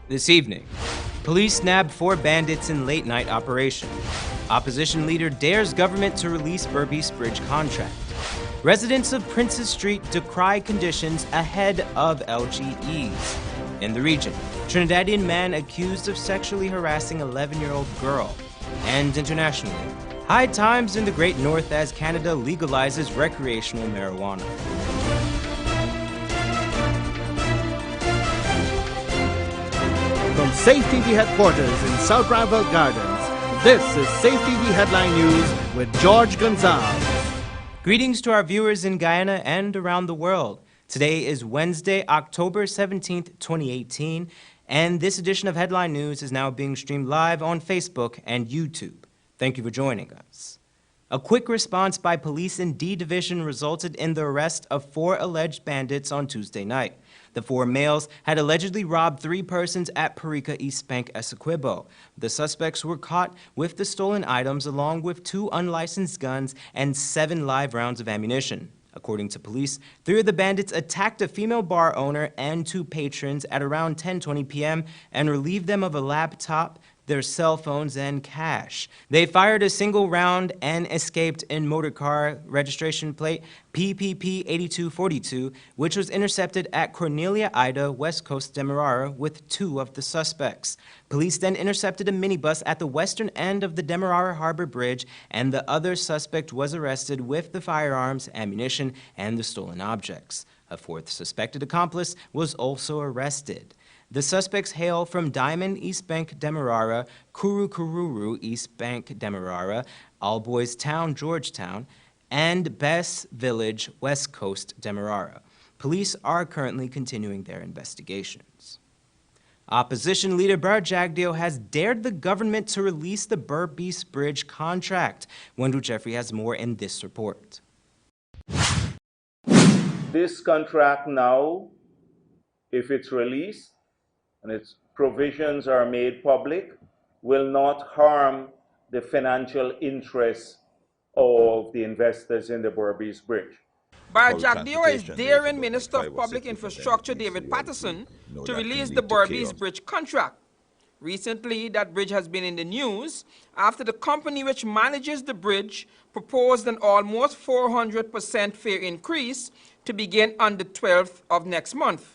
This evening, police nab 4 bandits in late-night operation. Opposition leader dares government to release Berbice Bridge contract. Residents of Princess Street decry conditions ahead of LGEs. In the region, Trinidadian man accused of sexually harassing 11-year-old girl. And internationally, high times in the Great North as Canada legalizes recreational marijuana. From Safe TV headquarters in South Rival Gardens, this is Safe TV Headline News with George Gonzalez. Greetings to our viewers in Guyana and around the world. Today is Wednesday, October 17th, 2018, and this edition of Headline News is now being streamed live on Facebook and YouTube. Thank you for joining us. A quick response by police in D Division resulted in the arrest of 4 alleged bandits on Tuesday night. The 4 males had allegedly robbed 3 persons at Parika East Bank, Essequibo. The suspects were caught with the stolen items along with 2 unlicensed guns and 7 live rounds of ammunition. According to police, 3 of the bandits attacked a female bar owner and 2 patrons at around 10:20 p.m. and relieved them of a laptop, their cell phones, and cash. They fired a single round and escaped in motorcar registration plate PPP 8242, which was intercepted at Cornelia Ida, West Coast Demerara, with 2 of the suspects. Police then intercepted a minibus at the western end of the Demerara Harbor Bridge, and the other suspect was arrested with the firearms, ammunition, and the stolen objects. A 4th suspected accomplice was also arrested. The suspects hail from Diamond, East Bank, Demerara, Kurukururu, East Bank, Demerara, All Boys Town, Georgetown, and Bess Village, West Coast, Demerara. Police are currently continuing their investigations. Opposition leader Bar Jagdeo has dared the government to release the Berbice Bridge contract. Wendell Jeffrey has more in this report. This contract now, if it's released, and its provisions are made public, will not harm the financial interests of the investors in the Berbice Bridge. Bar Jagdeo is daring Minister of Public Infrastructure David Patterson to release the Berbice Bridge contract. Recently, that bridge has been in the news after the company which manages the bridge proposed an almost 400% fare increase to begin on the 12th of next month.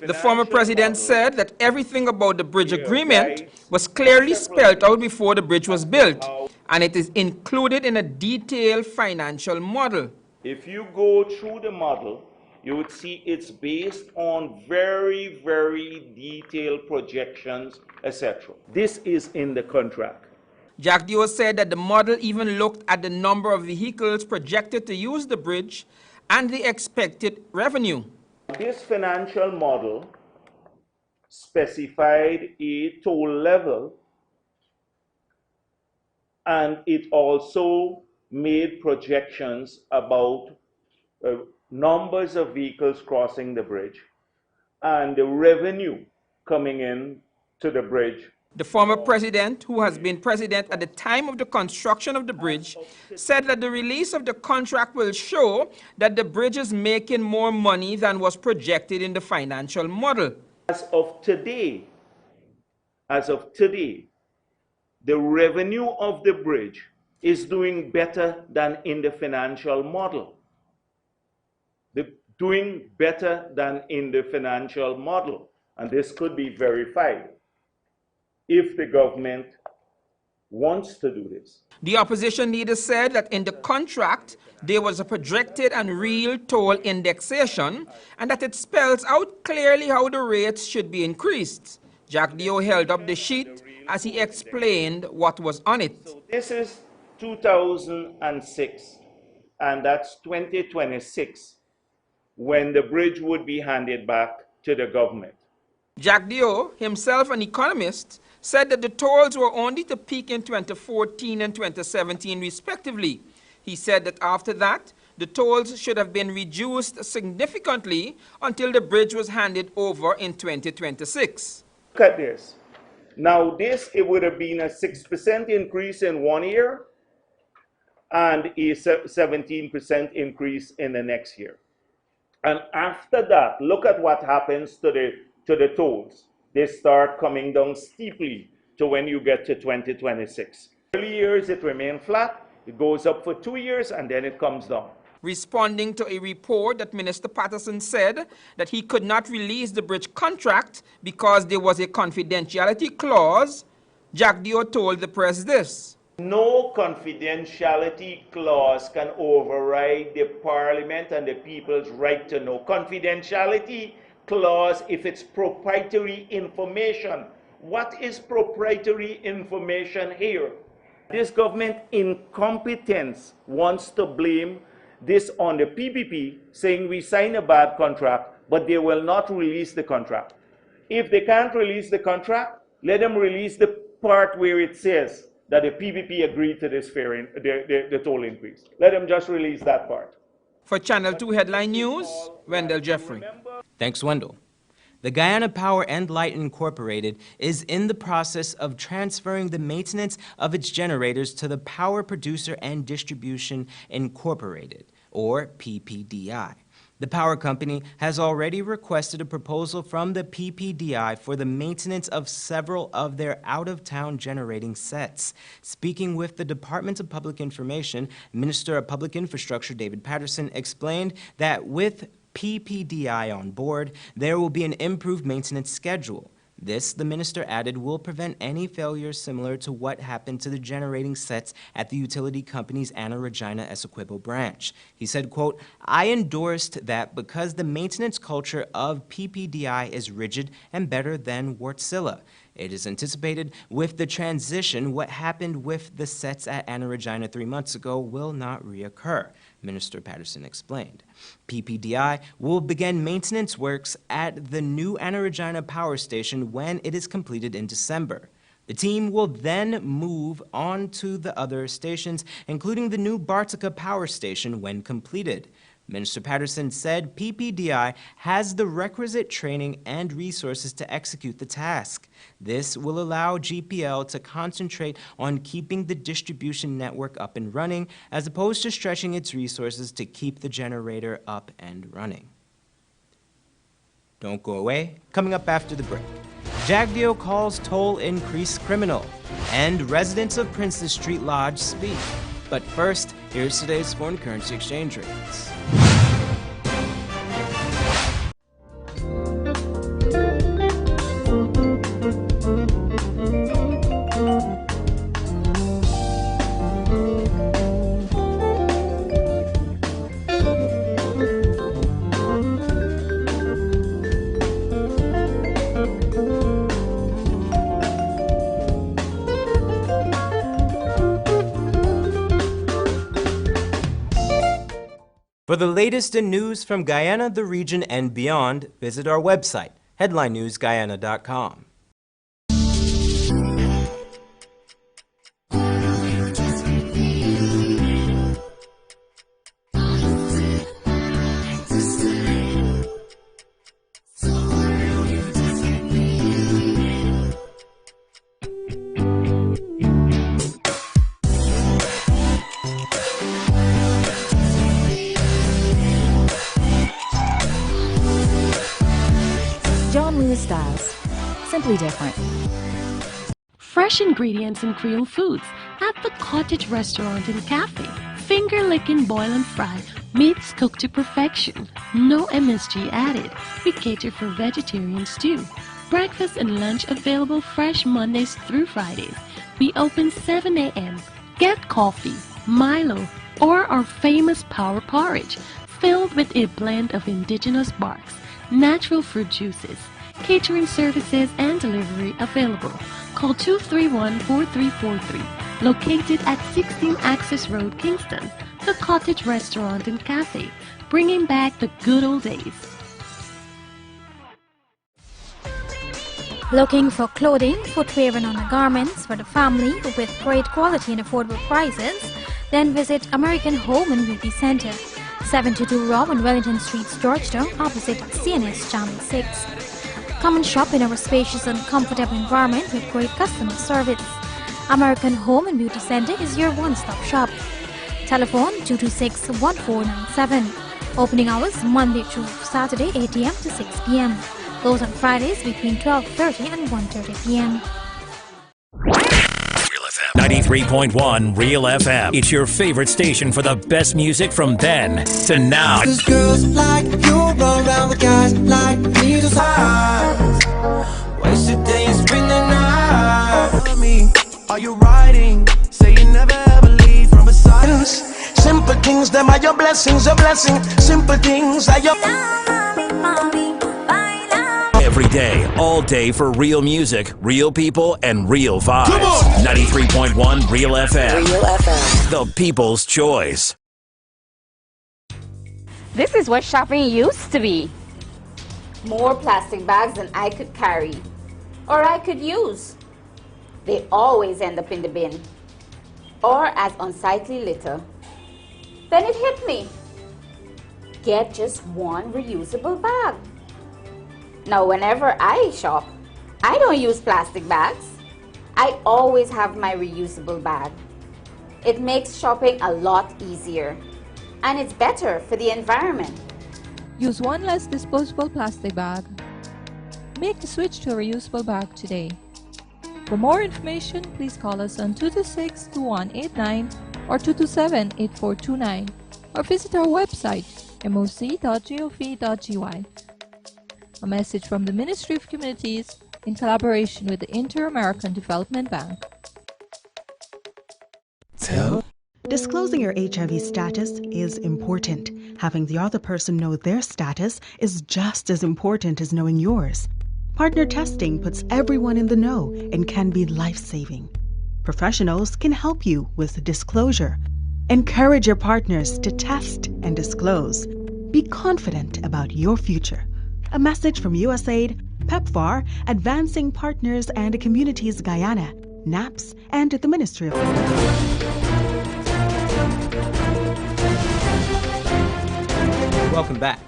The former president said that everything about the bridge agreement was clearly spelled out before the bridge was built, and it is included in a detailed financial model. If you go through the model, you would see it's based on very, very detailed projections, etc. This is in the contract. Jagdeo said that the model even looked at the number of vehicles projected to use the bridge and the expected revenue. This financial model specified a toll level, and it also made projections about numbers of vehicles crossing the bridge and the revenue coming in to the bridge. The former president, who has been president at the time of the construction of the bridge, said that the release of the contract will show that the bridge is making more money than was projected in the financial model. As of today, the revenue of the bridge is doing better than in the financial model. Doing better than in the financial model, and this could be verified if the government wants to do this. The opposition leader said that in the contract, there was a projected and real toll indexation and that it spells out clearly how the rates should be increased. Jagdeo held up the sheet as he explained what was on it. So this is 2006, and that's 2026, when the bridge would be handed back to the government. Jagdeo, himself an economist, said that the tolls were only to peak in 2014 and 2017 respectively. He said that after that, the tolls should have been reduced significantly until the bridge was handed over in 2026. Look at this. Now it would have been a 6% increase in 1 year and a 17% increase in the next year. And after that, look at what happens to the tolls. they start coming down steeply to when you get to 2026. Early years, it remains flat. It goes up for 2 years, and then it comes down. Responding to a report that Minister Patterson said that he could not release the bridge contract because there was a confidentiality clause, Jack Dio told the press this. No confidentiality clause can override the Parliament and the people's right to know. Confidentiality clause, if it's proprietary information. What is proprietary information here? This government incompetence wants to blame this on the PPP, saying we signed a bad contract, but they will not release the contract. If they can't release the contract, let them release the part where it says that the PPP agreed to this the toll increase. Let them just release that part. For Channel 2 Headline News, Wendell Jeffrey. Thanks, Wendell. The Guyana Power and Light Incorporated is in the process of transferring the maintenance of its generators to the Power Producer and Distribution Incorporated, or PPDI. The power company has already requested a proposal from the PPDI for the maintenance of several of their out-of-town generating sets. Speaking with the Department of Public Information, Minister of Public Infrastructure David Patterson explained that with PPDI on board, there will be an improved maintenance schedule. This, the minister added, will prevent any failures similar to what happened to the generating sets at the utility company's Anna Regina Essequibo branch. He said, quote, "I endorsed that because the maintenance culture of PPDI is rigid and better than Wärtsilä. It is anticipated with the transition, what happened with the sets at Anna Regina 3 months ago will not reoccur," Minister Patterson explained. PPDI will begin maintenance works at the new Anna Regina power station when it is completed in December. The team will then move on to the other stations, including the new Bartica power station when completed. Minister Patterson said PPDI has the requisite training and resources to execute the task. This will allow GPL to concentrate on keeping the distribution network up and running, as opposed to stretching its resources to keep the generator up and running. Don't go away. Coming up after the break, Jagdeo calls toll increase criminal, and residents of Princess Street Lodge speak. But first, here's today's foreign currency exchange rates. For the latest in news from Guyana, the region, and beyond, visit our website, headlinenewsguyana.com. Styles. Simply different. Fresh ingredients and Creole foods at the Cottage Restaurant and Cafe. Finger-licking boil and fry, meats cooked to perfection. No MSG added. We cater for vegetarian stew. Breakfast and lunch available fresh Mondays through Fridays. We open 7 a.m. Get coffee, Milo, or our famous power porridge, filled with a blend of indigenous barks, natural fruit juices. Catering services and delivery available. Call 231-4343. Located at 16 Access Road, Kingston. The Cottage Restaurant and Cafe. Bringing back the good old days. Looking for clothing, footwear and undergarments for the family with great quality and affordable prices? Then visit American Home and Beauty Center. 72 Robin Wellington Street, Georgetown, opposite CNS Channel 6. Come and shop in our spacious and comfortable environment with great customer service. American Home and Beauty Center is your one-stop shop. Telephone 226-1497. Opening hours Monday through Saturday 8 a.m. to 6 p.m. Close on Fridays between 12:30 and 1:30 p.m. 93.1 Real FM. It's your favorite station for the best music from then to now. Cause girls like you run around with guys like me just waste your day and spend the night. Me, are you riding? Say you never ever leave from beside us. Simple things, them are your blessings, a blessing. Simple things are your Every day, all day for real music, real people, and real vibes. 93.1 Real FM. Real FM. The people's choice. This is what shopping used to be. More plastic bags than I could carry or I could use. They always end up in the bin or as unsightly litter. Then it hit me. Get just one reusable bag. Now, whenever I shop, I don't use plastic bags. I always have my reusable bag. It makes shopping a lot easier, and it's better for the environment. Use one less disposable plastic bag. Make the switch to a reusable bag today. For more information, please call us on 226-2189 or 227-8429 or visit our website moc.gov.gy. A message from the Ministry of Communities in collaboration with the Inter-American Development Bank. Disclosing your HIV status is important. Having the other person know their status is just as important as knowing yours. Partner testing puts everyone in the know and can be life-saving. Professionals can help you with disclosure. Encourage your partners to test and disclose. Be confident about your future. A message from USAID, PEPFAR, Advancing Partners and Communities Guyana, NAPS, and the Ministry of Health. Welcome back.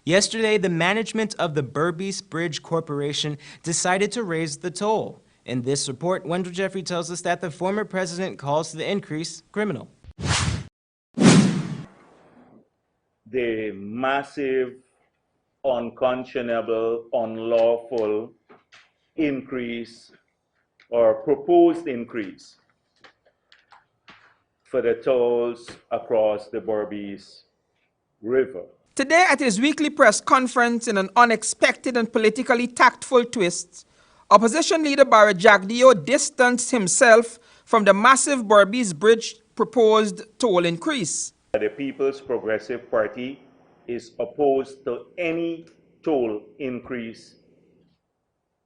Yesterday, the management of the Berbice Bridge Corporation decided to raise the toll. In this report, Wendell Jeffrey tells us that the former president calls the increase criminal. The massive, unconscionable, unlawful increase or proposed increase for the tolls across the Berbice River. Today at his weekly press conference, in an unexpected and politically tactful twist, opposition leader Barry Jagdeo distanced himself from the massive Berbice Bridge proposed toll increase. The People's Progressive Party is opposed to any toll increase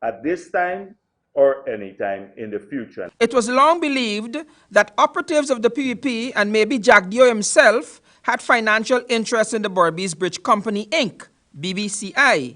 at this time or any time in the future. It was long believed that operatives of the PPP and maybe Jagdeo himself had financial interest in the Berbice Bridge Company, Inc., BBCI,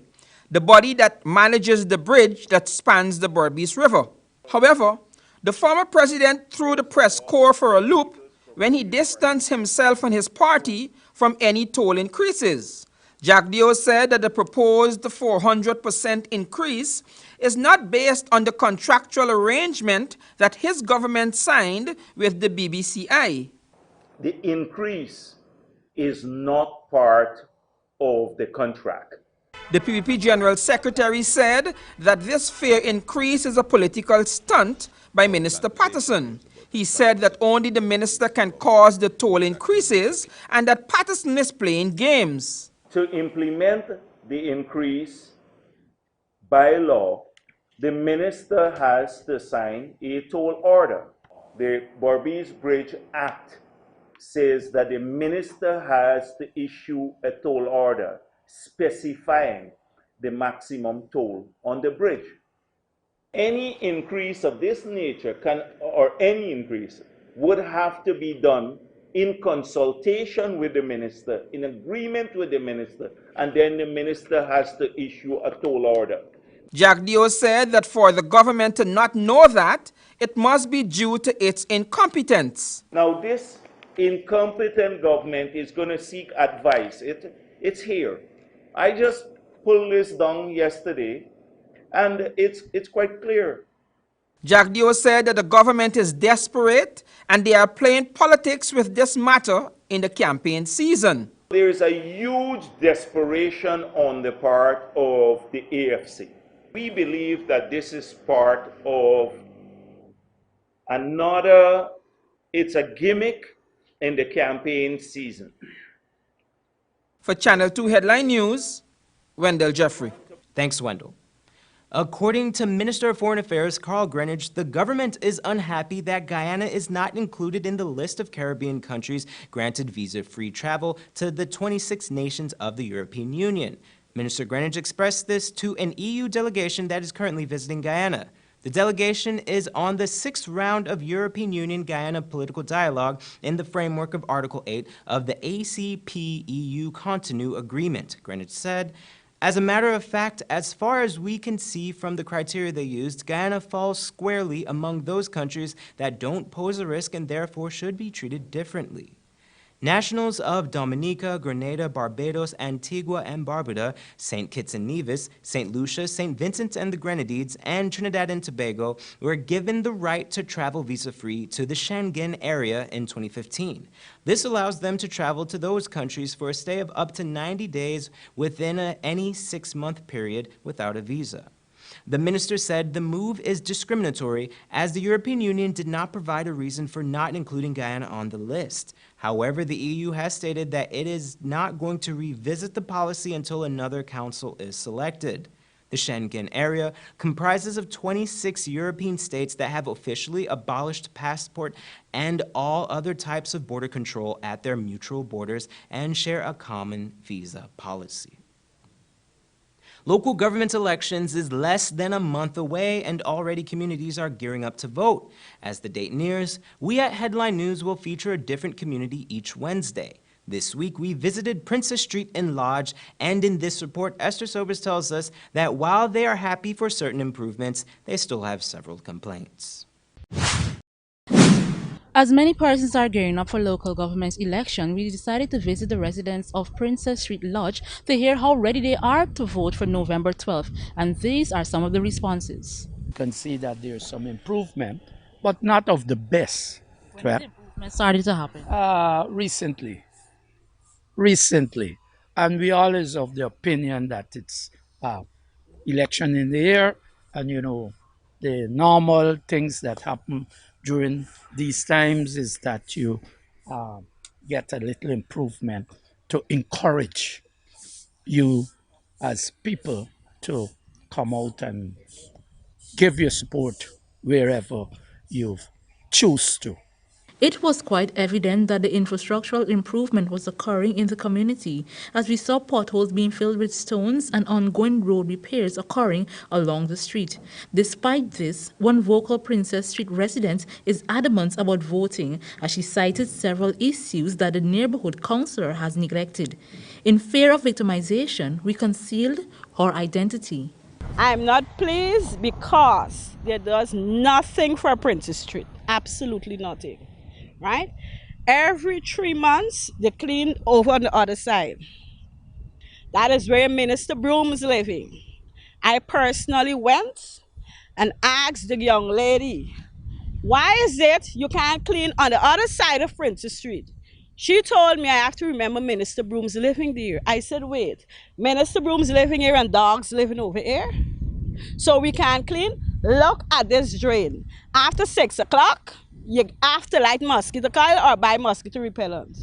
the body that manages the bridge that spans the Berbice River. However, the former president threw the press corps for a loop when he distanced himself and his party from any toll increases. Jagdeo said that the proposed 400% increase is not based on the contractual arrangement that his government signed with the BBCI. The increase is not part of the contract. The PPP General Secretary said that this fare increase is a political stunt by Minister Patterson. He said that only the minister can cause the toll increases and that Patterson is playing games. To implement the increase by law, the minister has to sign a toll order. The Berbice Bridge Act says that the minister has to issue a toll order specifying the maximum toll on the bridge. Any increase of this nature any increase would have to be done in consultation with the minister, in agreement with the minister, and then the minister has to issue a toll order. Jagdeo said that for the government to not know that, it must be due to its incompetence. Now this incompetent government is going to seek advice. It's here. I just pulled this down yesterday, and it's quite clear. Jagdeo said that the government is desperate and they are playing politics with this matter in the campaign season. There is a huge desperation on the part of the AFC. We believe that this is part of it's a gimmick in the campaign season. For Channel 2 Headline News, Wendell Jeffrey. Thanks, Wendell. According to Minister of Foreign Affairs Carl Greenidge, the government is unhappy that Guyana is not included in the list of Caribbean countries granted visa-free travel to the 26 nations of the European Union. Minister Greenidge expressed this to an EU delegation that is currently visiting Guyana. The delegation is on the 6th round of European Union-Guyana political dialogue in the framework of Article 8 of the ACP-EU Cotonou Agreement, Greenidge said. As a matter of fact, as far as we can see from the criteria they used, Guyana falls squarely among those countries that don't pose a risk and therefore should be treated differently. Nationals of Dominica, Grenada, Barbados, Antigua and Barbuda, St. Kitts and Nevis, St. Lucia, St. Vincent and the Grenadines, and Trinidad and Tobago were given the right to travel visa-free to the Schengen area in 2015. This allows them to travel to those countries for a stay of up to 90 days within any 6-month period without a visa. The minister said the move is discriminatory as the European Union did not provide a reason for not including Guyana on the list. However, the EU has stated that it is not going to revisit the policy until another council is selected. The Schengen area comprises of 26 European states that have officially abolished passport and all other types of border control at their mutual borders and share a common visa policy. Local government elections is less than a month away, and already communities are gearing up to vote. As the date nears, we at Headline News will feature a different community each Wednesday. This week, we visited Princess Street in Lodge, and in this report, Esther Sobers tells us that while they are happy for certain improvements, they still have several complaints. As many persons are gearing up for local government election, we decided to visit the residents of Princess Street Lodge to hear how ready they are to vote for November 12th. And these are some of the responses. You can see that there's some improvement, but not of the best. When did the improvement started to happen? Recently. And we always of the opinion that it's election in the air, and the normal things that happen during these times is that you get a little improvement to encourage you as people to come out and give your support wherever you choose to. It was quite evident that the infrastructural improvement was occurring in the community, as we saw potholes being filled with stones and ongoing road repairs occurring along the street. Despite this, one vocal Princess Street resident is adamant about voting, as she cited several issues that the neighborhood councillor has neglected. In fear of victimization, we concealed her identity. I'm not pleased because there does nothing for Princess Street, absolutely nothing. Right? Every 3 months, they clean over on the other side. That is where Minister Broom's living. I personally went and asked the young lady, why is it you can't clean on the other side of Princess Street? She told me I have to remember Minister Broom's living there. I said, wait, Minister Broom's living here and dogs living over here? So we can't clean? Look at this drain. After 6 o'clock, you have to light mosquito coil or buy mosquito repellent.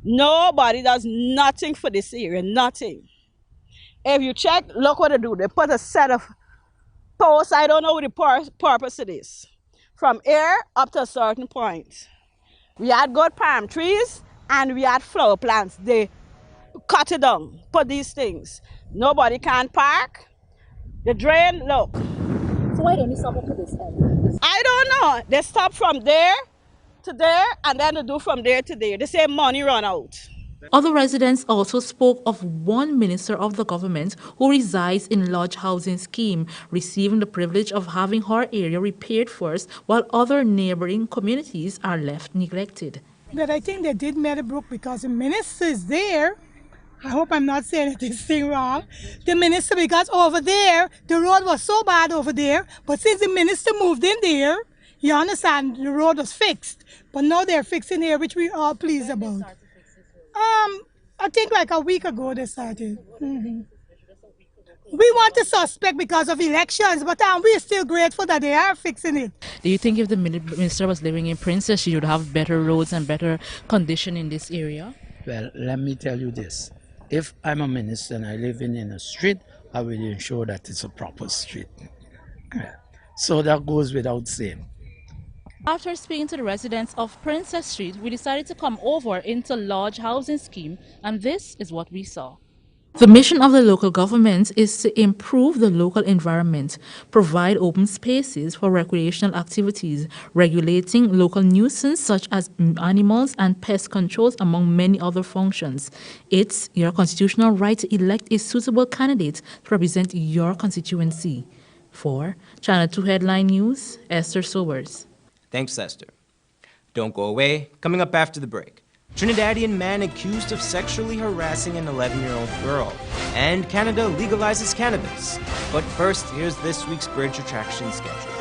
Nobody does nothing for this area, nothing. If you check, look what they do. They put a set of posts, I don't know what the purpose it is. From here up to a certain point. We had good palm trees and we had flower plants. They cut it down, put these things. Nobody can park. The drain, look. So why don't you stop up to this end? I don't know. They stop from there to there and then they do from there to there. They say money run out. Other residents also spoke of one minister of the government who resides in Lodge Housing Scheme, receiving the privilege of having her area repaired first, while other neighboring communities are left neglected. But I think they did Meadowbrook because the minister is there. I hope I'm not saying this thing wrong. The minister, because over there, the road was so bad over there, but since the minister moved in there, you understand, the road was fixed. But now they're fixing here, which we are pleased about. I think like a week ago they started. We want to suspect because of elections, but we're still grateful that they are fixing it. Do you think if the minister was living in Princess, she would have better roads and better condition in this area? Well, let me tell you this. If I'm a minister and I live in a street, I will ensure that it's a proper street. So that goes without saying. After speaking to the residents of Princess Street, we decided to come over into Lodge Housing Scheme, and this is what we saw. The mission of the local government is to improve the local environment, provide open spaces for recreational activities, regulating local nuisance such as animals and pest controls, among many other functions. It's your constitutional right to elect a suitable candidate to represent your constituency. For Channel 2 Headline News, Esther Sobers. Thanks, Esther. Don't go away. Coming up after the break. Trinidadian man accused of sexually harassing an 11-year-old girl. And Canada legalizes cannabis. But first, here's this week's Bridge Attraction schedule.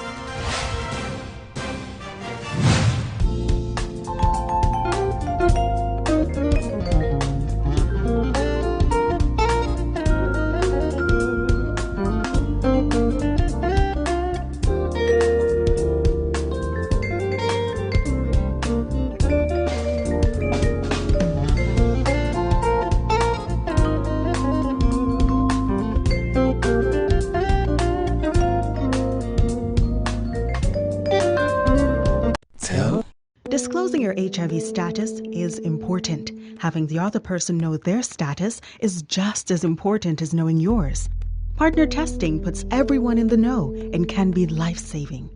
Disclosing your HIV status is important. Having the other person know their status is just as important as knowing yours. Partner testing puts everyone in the know and can be life-saving.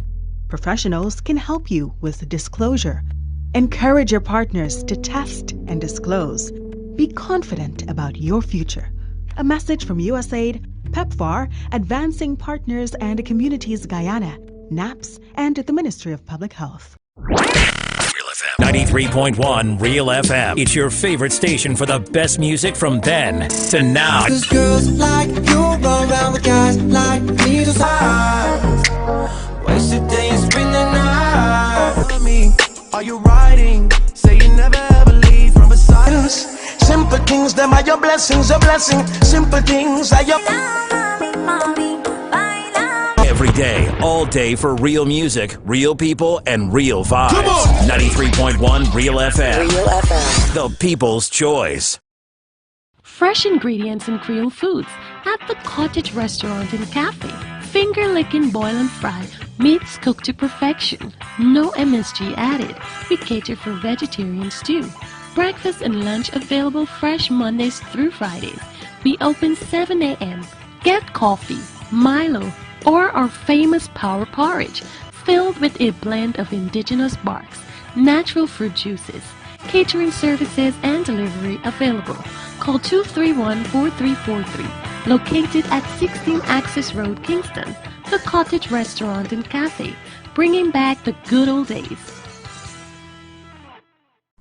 Professionals can help you with disclosure. Encourage your partners to test and disclose. Be confident about your future. A message from USAID, PEPFAR, Advancing Partners and Communities Guyana, NAPS, and the Ministry of Public Health. 93.1 Real FM. It's your favorite station for the best music from then to now. Cause girls like you run around with guys like me just waste a day and spend the night. Me, are you riding? Say you never ever leave from beside us. Simple things, them are your blessings, a blessing. Simple things are your Every day, all day for real music, real people, and real vibes. Come on! 93.1 Real FM. Real FM. The people's choice. Fresh ingredients in Creole foods at the Cottage Restaurant and Cafe. Finger licking, boil and fry. Meats cooked to perfection. No MSG added. We cater for vegetarians too. Breakfast and lunch available fresh Mondays through Fridays. We open 7 a.m. Get coffee, Milo, or our famous power porridge, filled with a blend of indigenous barks, natural fruit juices. Catering services and delivery available. Call 231-4343. Located at 16 Access Road, Kingston, the Cottage Restaurant and Cafe, bringing back the good old days.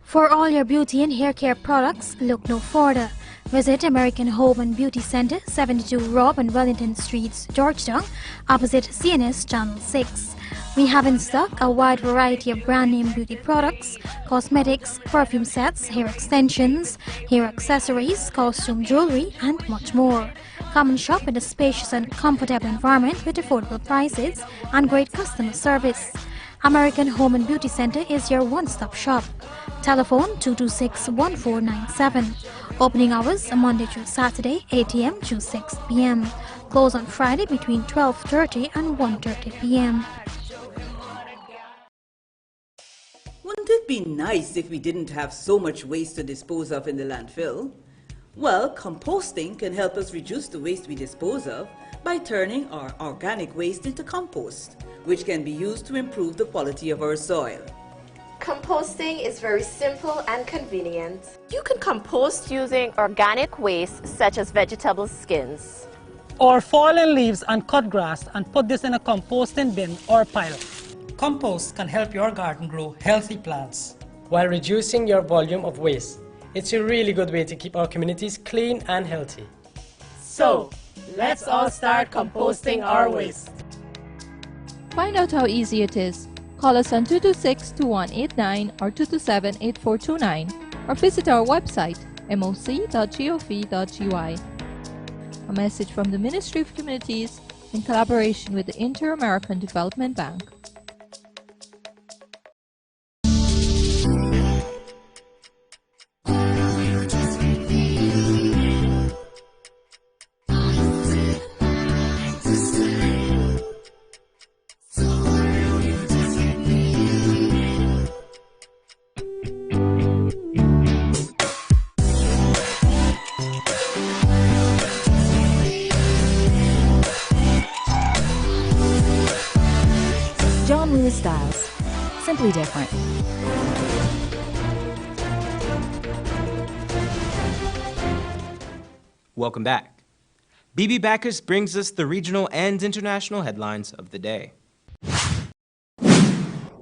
For all your beauty and hair care products, look no further. Visit American Home and Beauty Center, 72 Rob and Wellington Streets, Georgetown, opposite CNS Channel 6. We have in stock a wide variety of brand name beauty products, cosmetics, perfume sets, hair extensions, hair accessories, costume jewelry, and much more. Come and shop in a spacious and comfortable environment with affordable prices and great customer service. American Home and Beauty Center is your one-stop shop. Telephone 226-1497. Opening hours Monday through Saturday, 8 a.m. to 6 p.m. Close on Friday between 12:30 and 1:30 p.m. Wouldn't it be nice if we didn't have so much waste to dispose of in the landfill? Well, composting can help us reduce the waste we dispose of by turning our organic waste into compost, which can be used to improve the quality of our soil. Composting is very simple and convenient. You can compost using organic waste such as vegetable skins, or fallen leaves and cut grass and put this in a composting bin or pile. Compost can help your garden grow healthy plants while reducing your volume of waste. It's a really good way to keep our communities clean and healthy. So, let's all start composting our waste. Find out how easy it is. Call us on 226-2189 or 227-8429 or visit our website moc.gov.gy. A message from the Ministry of Communities in collaboration with the Inter-American Development Bank. Styles. Simply different. Welcome back. BB Backus brings us the regional and international headlines of the day.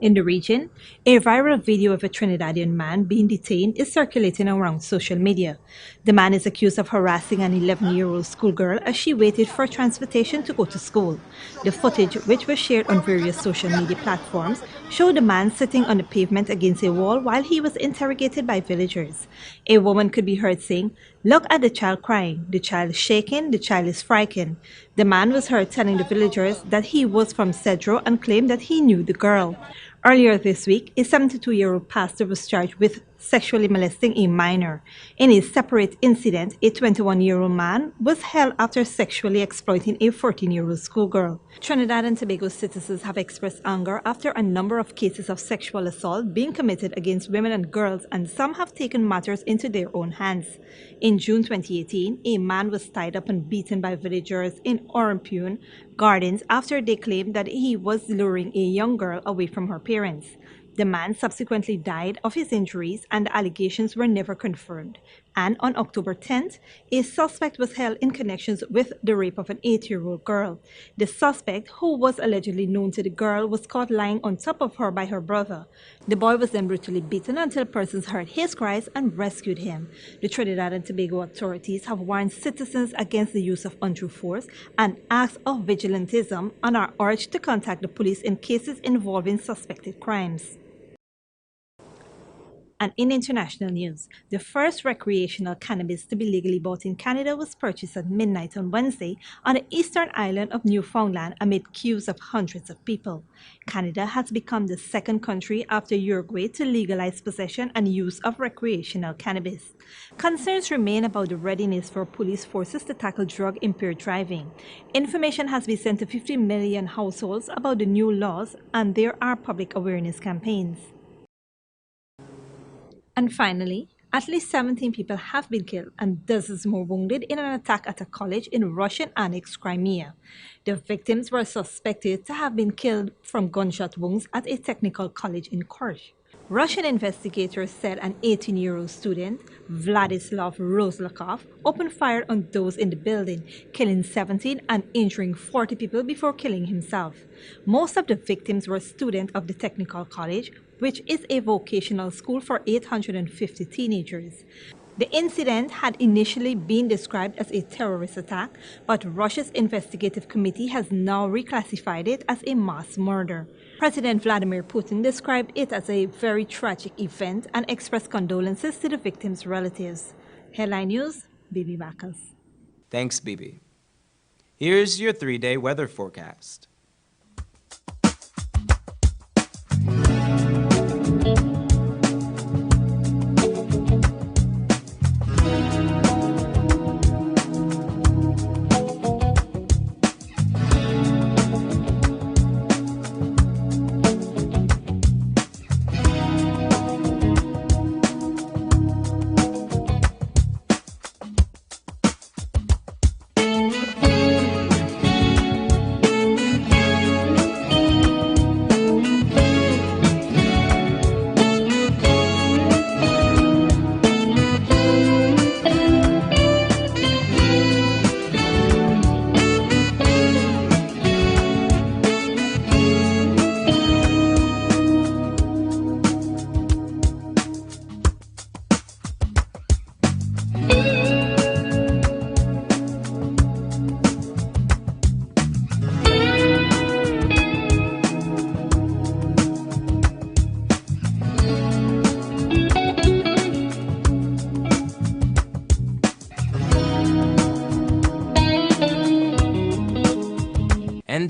In the region, a viral video of a Trinidadian man being detained is circulating around social media. The man is accused of harassing an 11-year-old schoolgirl as she waited for transportation to go to school. The footage, which was shared on various social media platforms, showed the man sitting on the pavement against a wall while he was interrogated by villagers. A woman could be heard saying, "Look at the child crying, the child is shaking, the child is frightened." The man was heard telling the villagers that he was from Cedro and claimed that he knew the girl. Earlier this week, a 72-year-old pastor was charged with sexually molesting a minor. In a separate incident, a 21-year-old man was held after sexually exploiting a 14-year-old schoolgirl. Trinidad and Tobago citizens have expressed anger after a number of cases of sexual assault being committed against women and girls, and some have taken matters into their own hands. In June 2018, a man was tied up and beaten by villagers in Orampune Gardens after they claimed that he was luring a young girl away from her parents. The man subsequently died of his injuries and the allegations were never confirmed. And on October 10th, a suspect was held in connection with the rape of an 8-year-old girl. The suspect, who was allegedly known to the girl, was caught lying on top of her by her brother. The boy was then brutally beaten until persons heard his cries and rescued him. The Trinidad and Tobago authorities have warned citizens against the use of undue force and acts of vigilantism and are urged to contact the police in cases involving suspected crimes. And in international news, the first recreational cannabis to be legally bought in Canada was purchased at midnight on Wednesday on the eastern island of Newfoundland amid queues of hundreds of people. Canada has become the second country after Uruguay to legalize possession and use of recreational cannabis. Concerns remain about the readiness for police forces to tackle drug-impaired driving. Information has been sent to 50 million households about the new laws, and there are public awareness campaigns. And finally, at least 17 people have been killed and dozens more wounded in an attack at a college in Russian-annexed Crimea. The victims were suspected to have been killed from gunshot wounds at a technical college in Kursk. Russian investigators said an 18-year-old student, Vladislav Rozlakov, opened fire on those in the building, killing 17 and injuring 40 people before killing himself. Most of the victims were students of the technical college, which is a vocational school for 850 teenagers. The incident had initially been described as a terrorist attack, but Russia's investigative committee has now reclassified it as a mass murder. President Vladimir Putin described it as a very tragic event and expressed condolences to the victims' relatives. Headline News, Bibi Backus. Thanks, Bibi. Here's your 3-day weather forecast.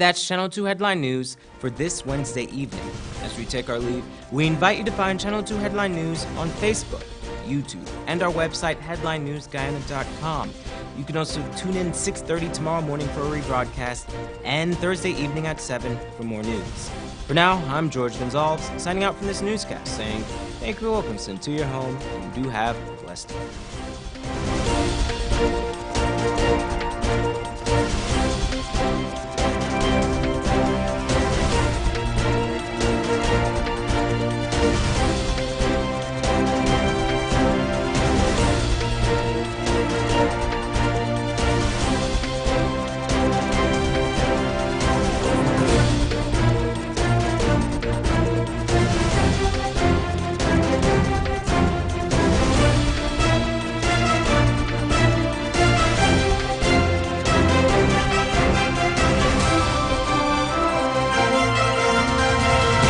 And that's Channel 2 Headline News for this Wednesday evening. As we take our leave, we invite you to find Channel 2 Headline News on Facebook, YouTube, and our website, headlinenewsguyana.com. You can also tune in 6:30 tomorrow morning for a rebroadcast and Thursday evening at 7 for more news. For now, I'm George Gonzalez, signing out from this newscast, saying thank you, Wilkinson, to your home, and do have a blessed day.